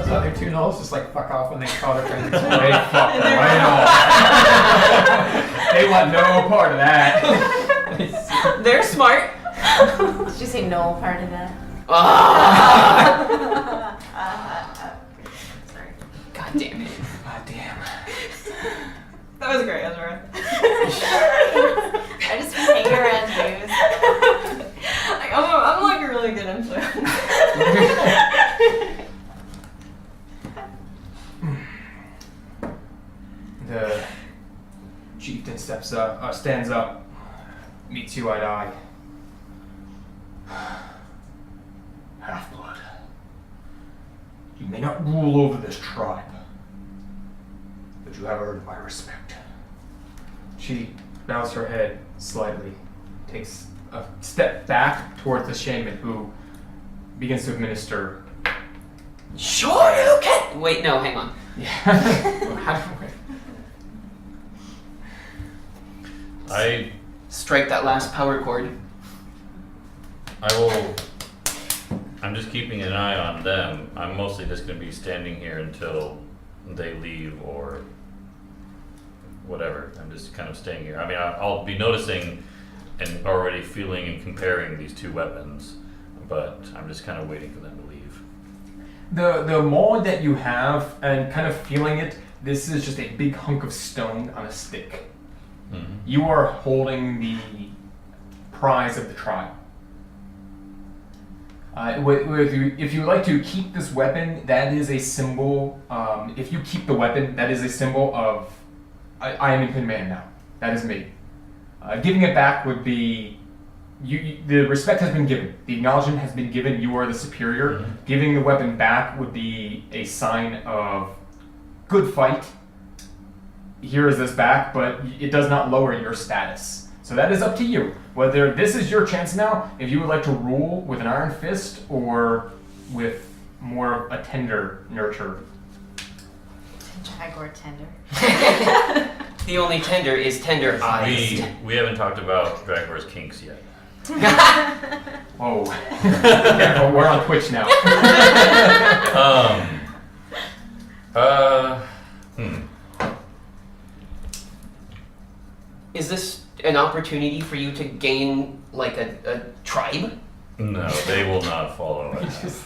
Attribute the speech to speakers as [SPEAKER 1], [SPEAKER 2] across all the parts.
[SPEAKER 1] those other two gnolls just like fuck off when they call their friends. They fuck right off. They want no part of that.
[SPEAKER 2] They're smart.
[SPEAKER 3] Did you say no part of that? Sorry.
[SPEAKER 2] God damn it.
[SPEAKER 1] God damn.
[SPEAKER 2] That was great, Ezra.
[SPEAKER 3] I just hang around news.
[SPEAKER 2] I'm like a really good influence.
[SPEAKER 1] The chieftain stands up, meets you eye to eye. Half-blood. You may not rule over this tribe, but you have earned my respect. She bows her head slightly, takes a step back towards the shaman, who begins to administer.
[SPEAKER 2] Sure you can. Wait, no, hang on.
[SPEAKER 1] Yeah. How do
[SPEAKER 4] I
[SPEAKER 2] Strike that last power cord.
[SPEAKER 4] I'm just keeping an eye on them. I'm mostly just going to be standing here until they leave or whatever. I'm just kind of staying here. I mean, I'll be noticing and already feeling and comparing these two weapons, but I'm just kind of waiting for them to leave.
[SPEAKER 1] The maul that you have, and kind of feeling it, this is just a big hunk of stone on a stick.
[SPEAKER 4] Mm-hmm.
[SPEAKER 1] You are holding the prize of the tribe. If you would like to keep this weapon, that is a symbol. If you keep the weapon, that is a symbol of I am in command now. That is me. Giving it back would be the respect has been given. The acknowledgement has been given. You are the superior.
[SPEAKER 4] Mm-hmm.
[SPEAKER 1] Giving the weapon back would be a sign of good fight. Here is this back, but it does not lower your status. So that is up to you. Whether this is your chance now, if you would like to rule with an iron fist or with more of a tender nurture.
[SPEAKER 3] Jaguar tender.
[SPEAKER 2] The only tender is tender-eyed.
[SPEAKER 4] We haven't talked about Dragor's kinks yet.
[SPEAKER 1] Oh. Yeah, but we're on Twitch now.
[SPEAKER 2] Is this an opportunity for you to gain, like, a tribe?
[SPEAKER 4] No, they will not follow us.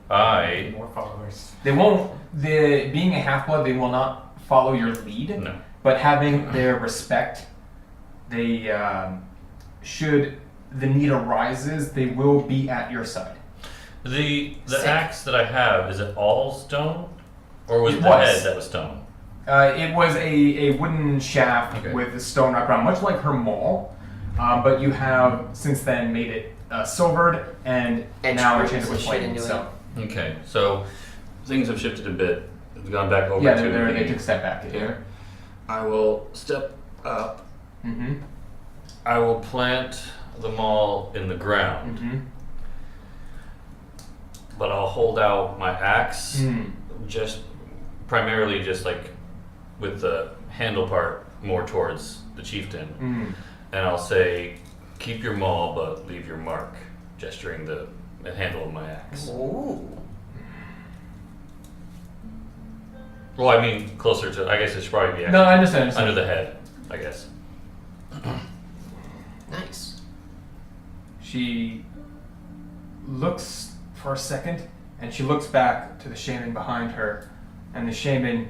[SPEAKER 1] More followers. They won't. Being a half-blood, they will not follow your lead.
[SPEAKER 4] No.
[SPEAKER 1] But having their respect, they should the need arises, they will be at your side.
[SPEAKER 4] The
[SPEAKER 2] Sick.
[SPEAKER 4] axe that I have, is it all stone? Or was
[SPEAKER 1] It
[SPEAKER 4] the
[SPEAKER 1] was.
[SPEAKER 4] head that was stone?
[SPEAKER 1] It was a wooden shaft
[SPEAKER 4] Okay.
[SPEAKER 1] with a stone wrapped around, much like her maul. But you have since then made it silvered and now enchanted with
[SPEAKER 2] shit
[SPEAKER 1] flame.
[SPEAKER 2] into
[SPEAKER 1] So
[SPEAKER 4] Okay, so things have shifted a bit. They've gone back over
[SPEAKER 1] yeah,
[SPEAKER 4] to
[SPEAKER 1] they took a step back.
[SPEAKER 4] Yeah. I will step up.
[SPEAKER 1] Mm-hmm.
[SPEAKER 4] I will plant the maul in the ground,
[SPEAKER 1] Mm-hmm.
[SPEAKER 4] but I'll hold out my axe,
[SPEAKER 1] Mm.
[SPEAKER 4] just primarily just like with the handle part more towards the chieftain,
[SPEAKER 1] Mm.
[SPEAKER 4] and I'll say, "Keep your maul, but leave your mark," gesturing the handle of my axe.
[SPEAKER 2] Ooh.
[SPEAKER 4] Well, I mean closer to. I guess it should probably be
[SPEAKER 1] No, I
[SPEAKER 4] actually
[SPEAKER 1] understand.
[SPEAKER 4] under the head. I guess.
[SPEAKER 2] Nice.
[SPEAKER 1] She looks for a second, and she looks back to the shaman behind her, and the shaman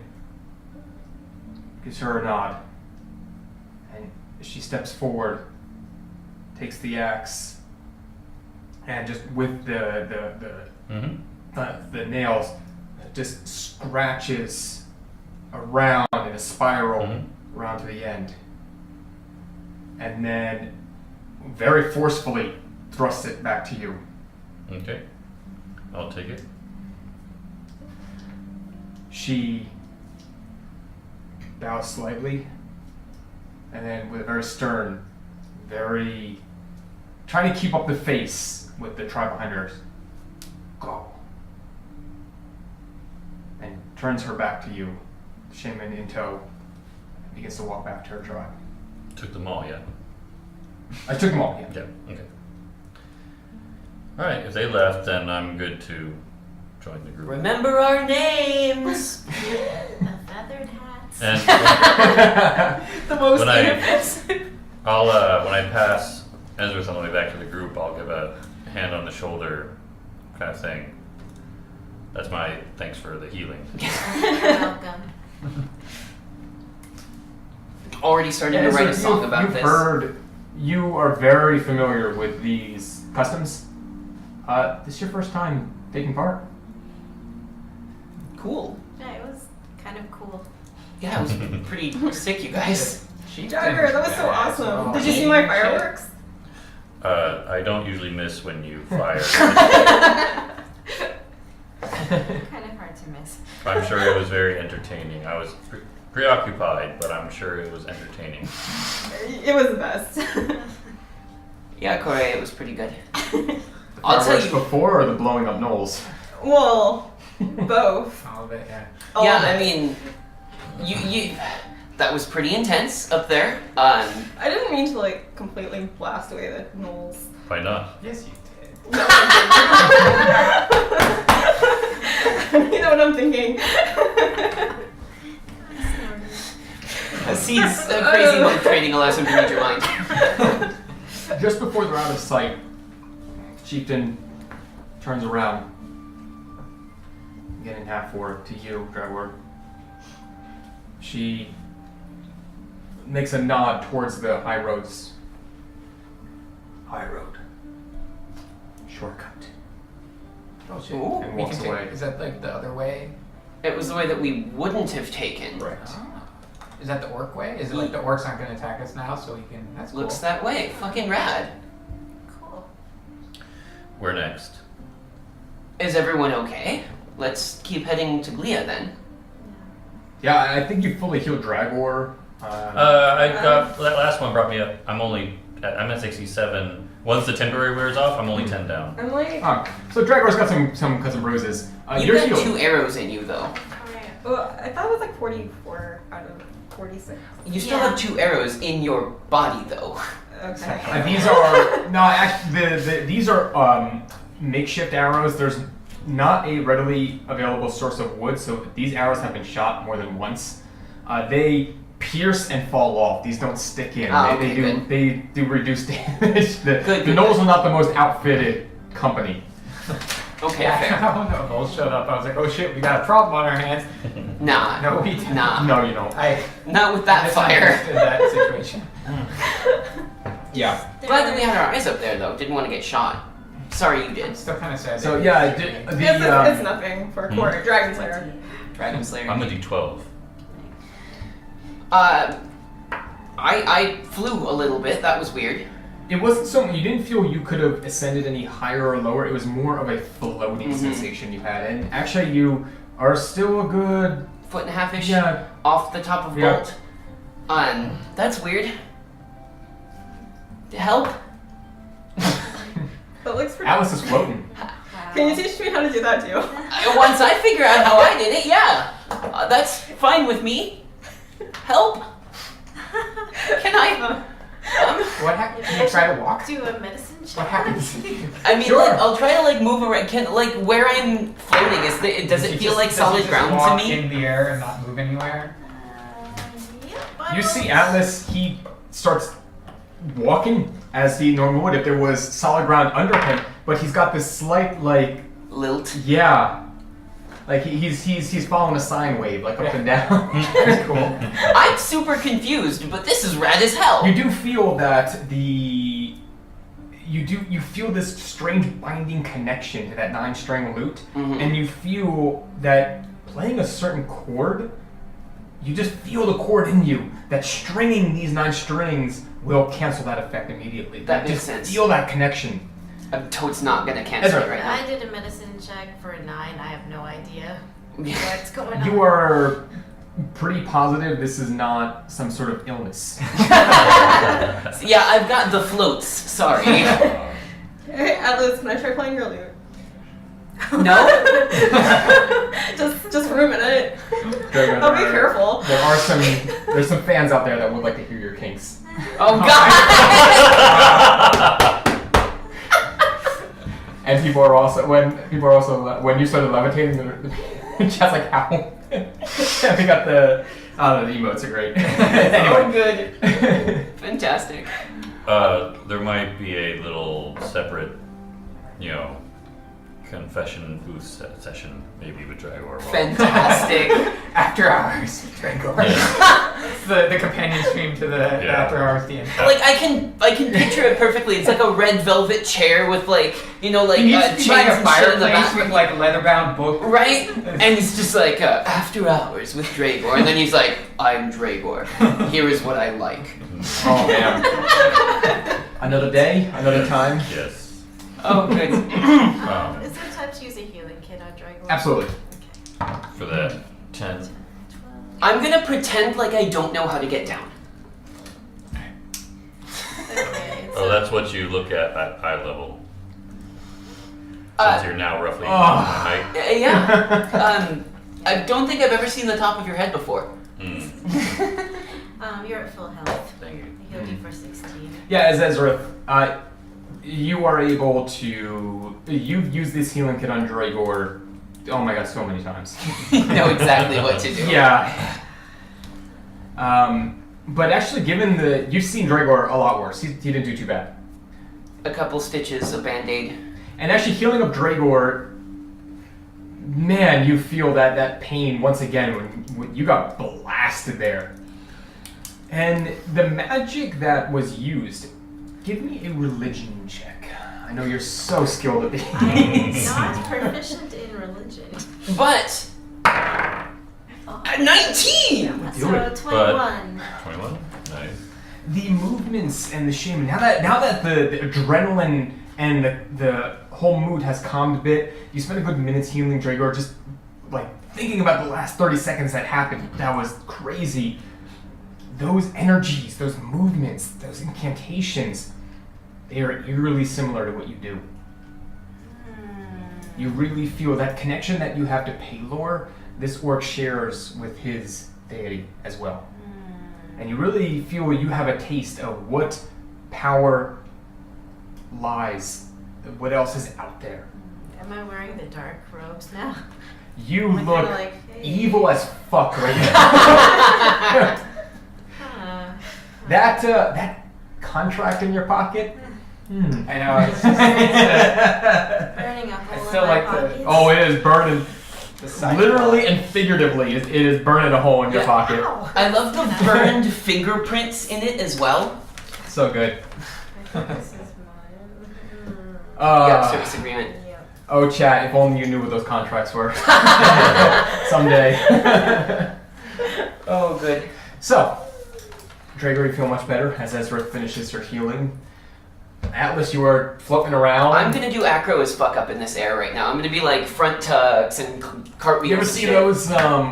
[SPEAKER 1] gives her a nod. And she steps forward, takes the axe, and just with
[SPEAKER 4] Mm-hmm.
[SPEAKER 1] the nails, just scratches around in a spiral
[SPEAKER 4] Mhm.
[SPEAKER 1] around to the end. And then very forcefully thrusts it back to you.
[SPEAKER 4] Okay. I'll take it.
[SPEAKER 1] She bows slightly, and then with a very stern, very trying to keep up the face with the tribe behind her, go. And turns her back to you, shaman in tow, and begins to walk back to her tribe.
[SPEAKER 4] Took them all, yeah.
[SPEAKER 1] I took them all, yeah.
[SPEAKER 4] Yeah. Okay. All right. If they left, then I'm good to join the group.
[SPEAKER 2] Remember our names.
[SPEAKER 3] The feathered hats.
[SPEAKER 4] And
[SPEAKER 5] The most
[SPEAKER 4] When I-
[SPEAKER 5] inoffensive.
[SPEAKER 4] I'll when I pass Ezra's on the way back to the group, I'll give a hand on the shoulder kind of thing. That's my thanks for the healing.
[SPEAKER 3] You're welcome.
[SPEAKER 2] Already starting to write a song about
[SPEAKER 1] you've
[SPEAKER 2] this.
[SPEAKER 1] heard, you are very familiar with these customs. This is your first time taking part?
[SPEAKER 2] Cool.
[SPEAKER 3] Yeah, it was kind of cool.
[SPEAKER 2] Yeah, it was pretty sick, you guys.
[SPEAKER 5] Jagger, that was so awesome. Did you see my fireworks?
[SPEAKER 4] I don't usually miss when you fire.
[SPEAKER 3] Kind of hard to miss.
[SPEAKER 4] I'm sure it was very entertaining. I was preoccupied, but I'm sure it was entertaining.
[SPEAKER 5] It was the best.
[SPEAKER 2] Yeah, Corey, it was pretty good. I'll tell
[SPEAKER 1] Fireworks
[SPEAKER 2] you.
[SPEAKER 1] before or the blowing up knolls?
[SPEAKER 5] Well, both.
[SPEAKER 6] All of it, yeah.
[SPEAKER 5] All
[SPEAKER 2] Yeah,
[SPEAKER 5] of
[SPEAKER 2] I
[SPEAKER 5] it.
[SPEAKER 2] mean, you that was pretty intense up there.
[SPEAKER 5] I didn't mean to like completely blast away the knolls.
[SPEAKER 4] Why not?
[SPEAKER 6] Yes, you did.
[SPEAKER 5] No, you know what I'm thinking.
[SPEAKER 2] Seeds a crazy monk training allows him to read your mind.
[SPEAKER 1] Just before they're out of sight, Chieftain turns around, getting half forward to you, Dragor. She makes a nod towards the high roads. High road. Shortcut.
[SPEAKER 6] Oh shit.
[SPEAKER 2] Ooh,
[SPEAKER 1] And
[SPEAKER 6] We
[SPEAKER 1] walks
[SPEAKER 6] can take,
[SPEAKER 1] away.
[SPEAKER 6] is that like the other way?
[SPEAKER 2] It was the way that we wouldn't have taken.
[SPEAKER 1] Correct.
[SPEAKER 6] Ah. Is that the orc way? Is it like the orcs aren't gonna attack us now, so we can? That's cool.
[SPEAKER 2] Looks that way. Fucking rad.
[SPEAKER 3] Cool.
[SPEAKER 4] Where next?
[SPEAKER 2] Is everyone okay? Let's keep heading to Glia then.
[SPEAKER 1] Yeah, I think you fully healed Dragor.
[SPEAKER 4] I got that last one brought me up. I'm at 67. Once the temporary wears off, I'm only 10 down.
[SPEAKER 5] I'm like,
[SPEAKER 1] So Dragor's got some bruises.
[SPEAKER 2] You've
[SPEAKER 1] You're
[SPEAKER 2] got
[SPEAKER 1] healed.
[SPEAKER 2] 2 arrows in you though.
[SPEAKER 5] well, I thought it was like 44 out of 46.
[SPEAKER 2] You still
[SPEAKER 3] Yeah.
[SPEAKER 2] have 2 arrows in your body though.
[SPEAKER 5] Okay.
[SPEAKER 1] These are no, actually, these are makeshift arrows. There's not a readily available source of wood, so these arrows have been shot more than once. They pierce and fall off. These don't stick in.
[SPEAKER 2] Ah,
[SPEAKER 1] they,
[SPEAKER 2] okay,
[SPEAKER 1] do
[SPEAKER 2] good.
[SPEAKER 1] they do reduce damage. The
[SPEAKER 2] Good,
[SPEAKER 1] gnolls are not the most outfitted company.
[SPEAKER 2] Okay,
[SPEAKER 6] Yeah,
[SPEAKER 2] fair.
[SPEAKER 6] when the gnolls showed up, I was like, oh shit, we got a problem on our hands.
[SPEAKER 2] Nah.
[SPEAKER 6] No, we didn't.
[SPEAKER 2] Nah.
[SPEAKER 1] No, you don't.
[SPEAKER 6] I
[SPEAKER 2] Not with that fire.
[SPEAKER 6] misunderstood that situation.
[SPEAKER 1] Yeah.
[SPEAKER 2] Glad that we had our eyes up there though. Didn't want to get shot. Sorry you
[SPEAKER 6] I'm
[SPEAKER 2] did.
[SPEAKER 6] still kind of sad.
[SPEAKER 1] So
[SPEAKER 6] that-
[SPEAKER 1] yeah,
[SPEAKER 5] It's nothing for
[SPEAKER 4] Hmm.
[SPEAKER 5] quarter. Dragon Slayer.
[SPEAKER 2] Dragon Slayer.
[SPEAKER 4] I'm a D12.
[SPEAKER 2] I flew a little bit. That was weird.
[SPEAKER 1] it wasn't so. You didn't feel you could have ascended any higher or lower. It was more of a floating
[SPEAKER 2] Mhm.
[SPEAKER 1] sensation you had, and actually you are still a good.
[SPEAKER 2] 1.5-ish
[SPEAKER 1] Yeah.
[SPEAKER 2] off the top of
[SPEAKER 1] Yeah.
[SPEAKER 2] Bolt. That's weird. Help?
[SPEAKER 5] That looks pretty.
[SPEAKER 1] Alice is floating.
[SPEAKER 5] Can you teach me how to do that too?
[SPEAKER 2] Once I figure out how I did it, yeah. That's fine with me. Help? Can I?
[SPEAKER 6] What happened? Can you try to walk?
[SPEAKER 3] Do a medicine check.
[SPEAKER 6] What happens?
[SPEAKER 2] I mean,
[SPEAKER 1] Sure.
[SPEAKER 2] like, I'll try to like move around. Like where I'm floating does it feel like solid ground to
[SPEAKER 6] walk
[SPEAKER 2] me?
[SPEAKER 6] in the air and not move anywhere?
[SPEAKER 3] Yep,
[SPEAKER 1] You see Atlas. He starts walking as he normally would if there was solid ground under him, but he's got this slight
[SPEAKER 2] Lilt.
[SPEAKER 1] he's following a sine wave like up and down. It's cool.
[SPEAKER 2] I'm super confused, but this is rad as hell.
[SPEAKER 1] You do feel that you feel this strange binding connection to that 9-string lute,
[SPEAKER 2] Mhm.
[SPEAKER 1] and you feel that playing a certain chord, you just feel the chord in you. That stringing these 9 strings will cancel that effect immediately.
[SPEAKER 2] That makes
[SPEAKER 1] just
[SPEAKER 2] sense.
[SPEAKER 1] Feel that connection.
[SPEAKER 2] I'm totes not gonna cancel
[SPEAKER 1] Ezra.
[SPEAKER 2] it right now.
[SPEAKER 3] I did a medicine check for a 9. I have no idea what's going on.
[SPEAKER 1] You are pretty positive this is not some sort of illness.
[SPEAKER 2] Yeah, I've got the floats. Sorry.
[SPEAKER 5] Hey, Atlas, can I try playing your lute?
[SPEAKER 2] No?
[SPEAKER 5] just for a minute. I'll be careful.
[SPEAKER 1] There's some fans out there that would like to hear your kinks.
[SPEAKER 2] Oh god!
[SPEAKER 1] And people are also when you started levitating, the chat's like, how? We got the emotes are great.
[SPEAKER 2] Oh, good. Fantastic.
[SPEAKER 4] There might be a little separate, confession booth session, maybe with Dragor.
[SPEAKER 2] Fantastic.
[SPEAKER 6] After hours, Dragor.
[SPEAKER 4] Yeah.
[SPEAKER 6] It's the companion stream to the after hours D&D.
[SPEAKER 2] Like I can picture it perfectly. It's like a red velvet chair with
[SPEAKER 6] He needs to be
[SPEAKER 2] chains
[SPEAKER 6] like a
[SPEAKER 2] and shit in the
[SPEAKER 6] fireplace
[SPEAKER 2] back.
[SPEAKER 6] with like a leather-bound book.
[SPEAKER 2] Right? And he's just like, after hours with Dragor. And then he's like, I'm Dragor. Here is what I like.
[SPEAKER 1] Oh man. Another day, another time.
[SPEAKER 4] Yes.
[SPEAKER 2] Oh, good.
[SPEAKER 3] Is there time to use a healing kit on Dragon?
[SPEAKER 1] Absolutely.
[SPEAKER 4] For that 10.
[SPEAKER 3] 12.
[SPEAKER 2] I'm gonna pretend like I don't know how to get down.
[SPEAKER 3] Okay.
[SPEAKER 4] Oh, that's what you look at eye level.
[SPEAKER 2] Uh,
[SPEAKER 4] Since you're now roughly
[SPEAKER 1] Oh.
[SPEAKER 4] height.
[SPEAKER 2] Yeah. I don't think I've ever seen the top of your head before.
[SPEAKER 3] You're at full health.
[SPEAKER 4] Thank you.
[SPEAKER 3] I healed you for 16.
[SPEAKER 1] Yeah, as Ezra, you are able to. You've used this healing kit on Dragor. Oh my god, so many times.
[SPEAKER 2] You know exactly what to do.
[SPEAKER 1] Yeah. But actually, given you've seen Dragor a lot worse. He didn't do too bad.
[SPEAKER 2] A couple stitches, a band-aid.
[SPEAKER 1] And actually, healing up Dragor, man, you feel that pain once again when you got blasted there. And the magic that was used, give me a religion check. I know you're so skilled at these.
[SPEAKER 3] I'm not proficient in religion.
[SPEAKER 2] But
[SPEAKER 3] Oh.
[SPEAKER 2] 19!
[SPEAKER 1] Do
[SPEAKER 3] So
[SPEAKER 1] it.
[SPEAKER 3] 21.
[SPEAKER 4] 21? Nice.
[SPEAKER 1] The movements and the shaman. Now that the adrenaline and the whole mood has calmed a bit, you spend a good minute healing Dragor, just like thinking about the last 30 seconds that happened. That was crazy. Those energies, those movements, those incantations, they are eerily similar to what you do. You really feel that connection that you have to Paylor, this orc shares with his deity as well. And you really feel you have a taste of what power lies, what else is out there.
[SPEAKER 3] Am I wearing the dark robes now?
[SPEAKER 1] You
[SPEAKER 3] Am I
[SPEAKER 1] look
[SPEAKER 3] kinda like, hey.
[SPEAKER 1] evil as fuck right now. That contract in your pocket?
[SPEAKER 6] I know. It's just,
[SPEAKER 3] Burning a hole
[SPEAKER 6] I
[SPEAKER 3] in
[SPEAKER 6] still
[SPEAKER 3] my
[SPEAKER 6] like
[SPEAKER 3] pockets.
[SPEAKER 1] Oh, it is burning.
[SPEAKER 6] the side
[SPEAKER 1] Literally and figuratively, it is burning a hole in your
[SPEAKER 2] Yeah.
[SPEAKER 1] pocket.
[SPEAKER 3] Ow.
[SPEAKER 2] I love the burned fingerprints in it as well.
[SPEAKER 1] So good.
[SPEAKER 3] I think this is mine.
[SPEAKER 2] Yeah, service agreement.
[SPEAKER 3] Yep.
[SPEAKER 1] Oh, chat, if only you knew what those contracts were. Someday.
[SPEAKER 2] Oh, good.
[SPEAKER 1] So, Dragor, you feel much better as Ezra finishes her healing. Atlas, you are floating around.
[SPEAKER 2] I'm gonna do acro as fuck up in this air right now. I'm gonna be like front tucks and cartwheels.
[SPEAKER 1] You ever
[SPEAKER 2] and
[SPEAKER 1] see
[SPEAKER 2] shit.
[SPEAKER 1] those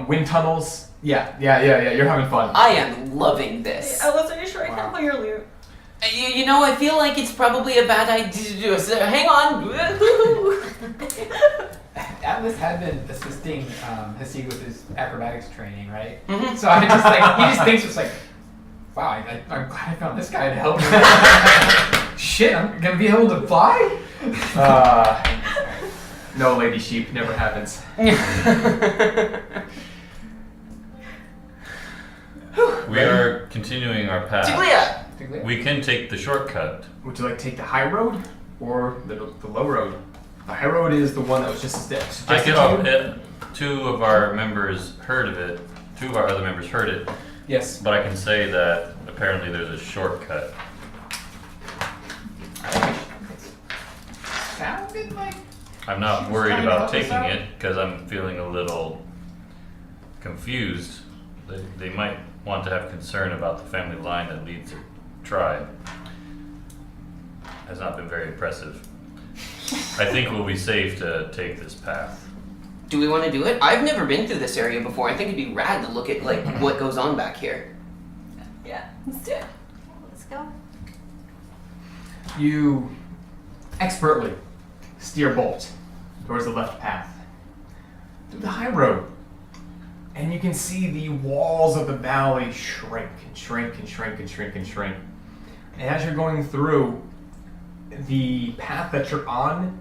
[SPEAKER 1] wind tunnels? Yeah. You're having fun.
[SPEAKER 2] I am loving this.
[SPEAKER 5] Atlas, are you sure I
[SPEAKER 6] Wow.
[SPEAKER 5] can't play your lute?
[SPEAKER 2] You know, I feel like it's probably a bad idea to do. So hang on.
[SPEAKER 6] Atlas had been assisting Hasig with his acrobatics training, right?
[SPEAKER 2] Mhm.
[SPEAKER 6] So I just like he just thinks it's like, wow, I'm glad I found this guy to help me. Shit, I'm gonna be able to fly.
[SPEAKER 1] No, Lady Sheep, never happens.
[SPEAKER 4] We are continuing our path.
[SPEAKER 2] Julia!
[SPEAKER 4] We can take the shortcut.
[SPEAKER 1] Would you like to take the high road or the low road? The high road is the one that was just suggested
[SPEAKER 4] I get
[SPEAKER 1] to
[SPEAKER 4] off
[SPEAKER 1] you.
[SPEAKER 4] it. Two of our members heard of it. Two of our other members heard it.
[SPEAKER 1] Yes.
[SPEAKER 4] But I can say that apparently there's a shortcut.
[SPEAKER 6] Sounded like
[SPEAKER 4] I'm not
[SPEAKER 6] She's
[SPEAKER 4] worried
[SPEAKER 6] trying to
[SPEAKER 4] about
[SPEAKER 6] help us
[SPEAKER 4] taking
[SPEAKER 6] out?
[SPEAKER 4] it because I'm feeling a little confused. They might want to have concern about the family line that leads their tribe. Has not been very impressive. I think we'll be safe to take this path.
[SPEAKER 2] Do we want to do it? I've never been through this area before. I think it'd be rad to look at like what goes on back here.
[SPEAKER 5] Yeah, let's do it.
[SPEAKER 3] Let's go.
[SPEAKER 1] You expertly steer bolt towards the left path through the high road. And you can see the walls of the valley shrink and shrink and shrink and shrink and shrink. And as you're going through, the path that you're on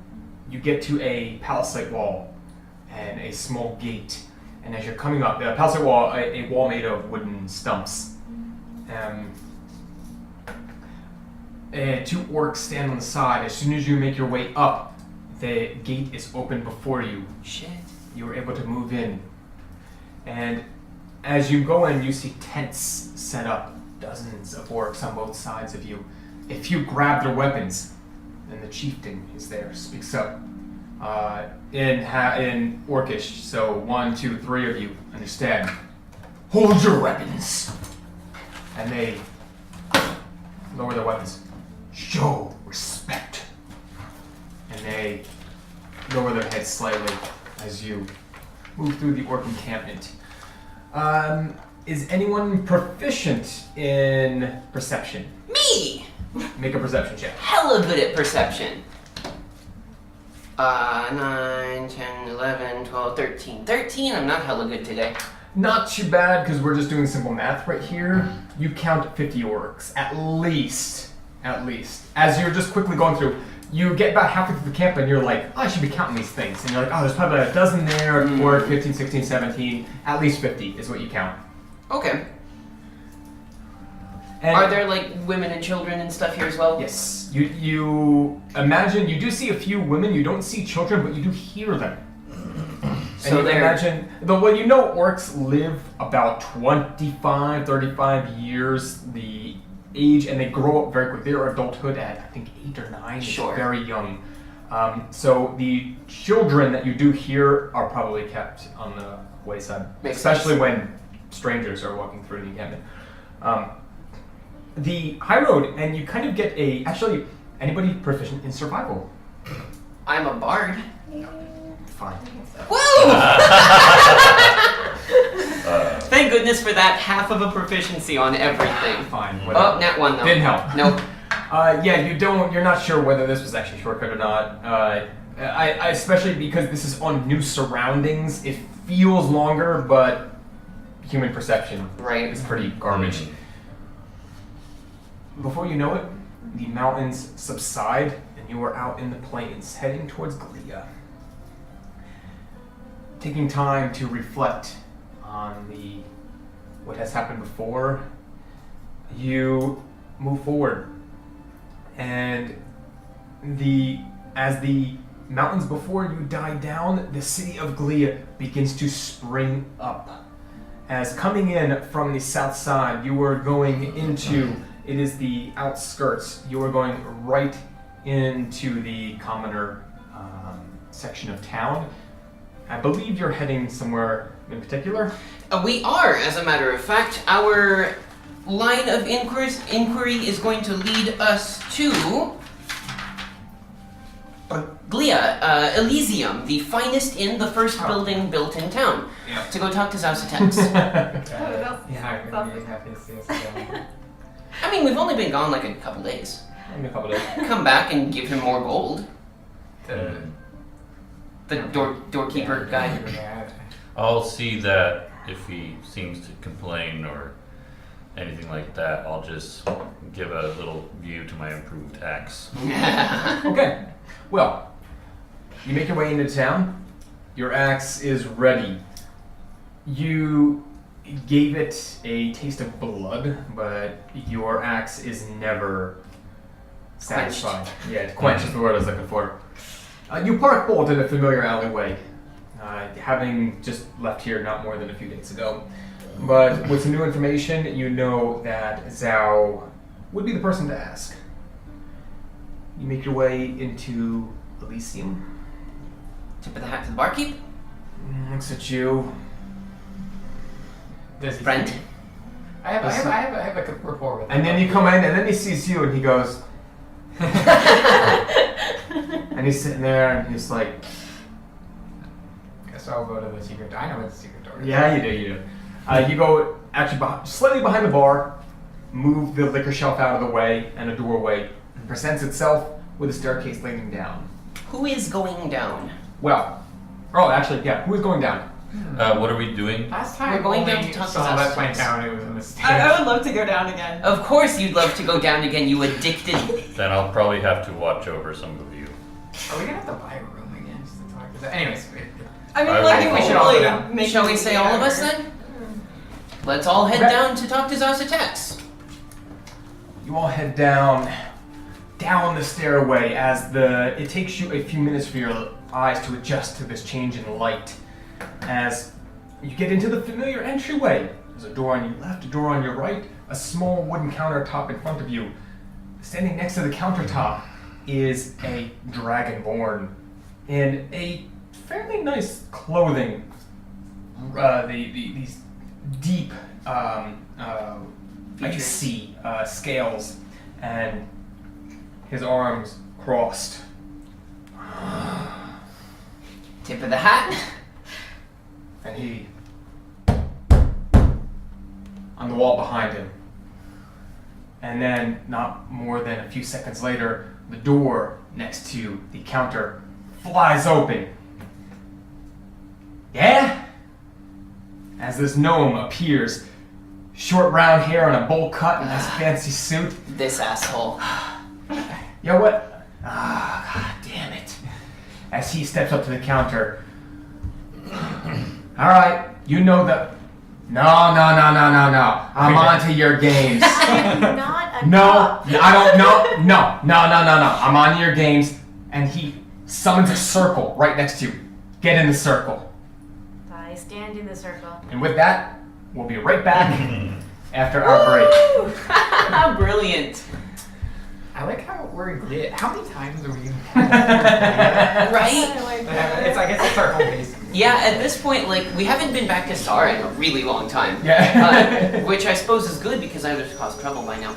[SPEAKER 1] you get to a palisade wall and a small gate. And as you're coming up, the palisade wall, a wall made of wooden stumps. Two orcs stand on the side. As soon as you make your way up, the gate is open before you.
[SPEAKER 2] Shit.
[SPEAKER 1] You are able to move in. And as you go in, you see tents set up. Dozens of orcs on both sides of you. A few grab their weapons. And the chieftain is there, speaks up. In Orcish, so 1, 2, 3 of you understand. Hold your weapons! And they lower their weapons. Show respect. And they lower their heads slightly as you move through the orc encampment. Is anyone proficient in perception?
[SPEAKER 2] Me!
[SPEAKER 1] Make a perception check.
[SPEAKER 2] Hella good at perception. 9, 10, 11, 12, 13. 13, I'm not hella good today.
[SPEAKER 1] Not too bad, because we're just doing simple math right here. You count 50 orcs, at least. At least. As you're just quickly going through, you get about halfway through the camp and you're like, oh, I should be counting these things. And you're like, oh, there's probably about a dozen there, 4, 15, 16, 17. At least 50 is what you count.
[SPEAKER 2] Okay.
[SPEAKER 1] And
[SPEAKER 2] Are there like women and children and stuff here as well?
[SPEAKER 1] Yes. You imagine, you do see a few women, you don't see children, but you do hear them.
[SPEAKER 2] So
[SPEAKER 1] and you
[SPEAKER 2] they're-
[SPEAKER 1] imagine, well, you know orcs live about 25, 35 years, the age, and they grow up very quick. They're adulthood at, I think, 8 or 9.
[SPEAKER 2] Sure.
[SPEAKER 1] It's very young. So the children that you do hear are probably kept on the wayside,
[SPEAKER 2] Makes
[SPEAKER 1] especially
[SPEAKER 2] sense.
[SPEAKER 1] when strangers are walking through the encampment. The high road, and you kind of get actually, anybody proficient in survival?
[SPEAKER 2] I'm a bard.
[SPEAKER 1] Fine.
[SPEAKER 2] Woo! Thank goodness for that half of a proficiency on everything.
[SPEAKER 1] Fine, whatever.
[SPEAKER 2] Oh, nat 1 though.
[SPEAKER 1] Didn't help.
[SPEAKER 2] Nope.
[SPEAKER 1] Yeah, you're not sure whether this was actually a shortcut or not. I especially because this is on new surroundings, it feels longer, but human perception
[SPEAKER 2] Right.
[SPEAKER 1] is pretty garbage. Before you know it, the mountains subside and you are out in the plains, heading towards Glia. Taking time to reflect on what has happened before, you move forward. And as the mountains before you die down, the city of Glia begins to spring up. As coming in from the south side, you are going into, it is the outskirts, you are going right into the commoner section of town. I believe you're heading somewhere in particular.
[SPEAKER 2] We are, as a matter of fact. Our line of inquiry is going to lead us to Glia, Elysium, the finest inn, the first building built in town,
[SPEAKER 6] Yeah.
[SPEAKER 2] to go talk to Zausatex.
[SPEAKER 6] Yeah, I'm really happy to see us again.
[SPEAKER 2] I mean, we've only been gone like a couple days.
[SPEAKER 1] In a couple days.
[SPEAKER 2] Come back and give him more gold. The doorkeeper guy.
[SPEAKER 4] I'll see that if he seems to complain or anything like that, I'll just give a little view to my improved axe.
[SPEAKER 1] Okay. Well, you make your way into town. Your axe is ready. You gave it a taste of blood, but your axe is never satisfied. Yeah, quench is the word I was looking for. You park bolt in a familiar alleyway, having just left here not more than a few days ago. But with some new information, you know that Zhao would be the person to ask. You make your way into Elysium.
[SPEAKER 2] Tip of the hat to the barkeep.
[SPEAKER 1] Looks at you.
[SPEAKER 6] Does he
[SPEAKER 2] Friend.
[SPEAKER 6] see me? I have a good rapport with him.
[SPEAKER 1] And then you come in, and then he sees you, and he goes, and he's sitting there, and he's like,
[SPEAKER 6] So I'll go to the secret door. I know where the secret door is.
[SPEAKER 1] yeah, you do. You go actually slightly behind the bar, move the liquor shelf out of the way, and a doorway presents itself with a staircase leading down.
[SPEAKER 2] Who is going down?
[SPEAKER 1] Well, actually, yeah, who is going down?
[SPEAKER 4] What are we doing?
[SPEAKER 6] Last time
[SPEAKER 2] We're going
[SPEAKER 6] only
[SPEAKER 2] down to talk to
[SPEAKER 6] someone left my
[SPEAKER 2] Zausatex.
[SPEAKER 6] town, it was a mistake.
[SPEAKER 5] I would love to go down again.
[SPEAKER 2] Of course you'd love to go down again, you addicted.
[SPEAKER 4] Then I'll probably have to watch over some of you.
[SPEAKER 6] Are we gonna have to buy a room again just to talk? Anyways,
[SPEAKER 5] I mean,
[SPEAKER 4] I
[SPEAKER 5] like,
[SPEAKER 4] think
[SPEAKER 5] it
[SPEAKER 4] we
[SPEAKER 5] would
[SPEAKER 6] should all go
[SPEAKER 5] really
[SPEAKER 6] down.
[SPEAKER 5] make
[SPEAKER 2] Shall we
[SPEAKER 5] me
[SPEAKER 2] say all of us
[SPEAKER 5] awkward.
[SPEAKER 2] then? Let's all head
[SPEAKER 1] Okay.
[SPEAKER 2] down to talk to Zasatex.
[SPEAKER 1] You all head down the stairway as it takes you a few minutes for your eyes to adjust to this change in light. As you get into the familiar entryway, there's a door on your left, a door on your right, a small wooden countertop in front of you. Standing next to the countertop is a dragonborn in a fairly nice clothing. These deep icy scales, and his arms crossed.
[SPEAKER 2] Tip of the hat.
[SPEAKER 1] And he, on the wall behind him. And then, not more than a few seconds later, the door next to the counter flies open. Yeah? As this gnome appears, short brown hair and a bowl cut and this fancy suit.
[SPEAKER 2] This asshole.
[SPEAKER 1] You know what? God damn it. As he steps up to the counter. Alright, you know the... No. I'm onto your games.
[SPEAKER 3] Not a
[SPEAKER 1] No,
[SPEAKER 3] cup.
[SPEAKER 1] I don't know. No. I'm on your games. And he summons a circle right next to you. Get in the circle.
[SPEAKER 3] I stand in the circle.
[SPEAKER 1] And with that, we'll be right back after our break.
[SPEAKER 2] Brilliant.
[SPEAKER 6] I like how how many times are we gonna
[SPEAKER 2] Right?
[SPEAKER 6] It's I guess it's our home base.
[SPEAKER 2] Yeah, at this point, like, we haven't been back to Star in a really long time.
[SPEAKER 1] Yeah.
[SPEAKER 2] Which I suppose is good because I would have caused trouble by now.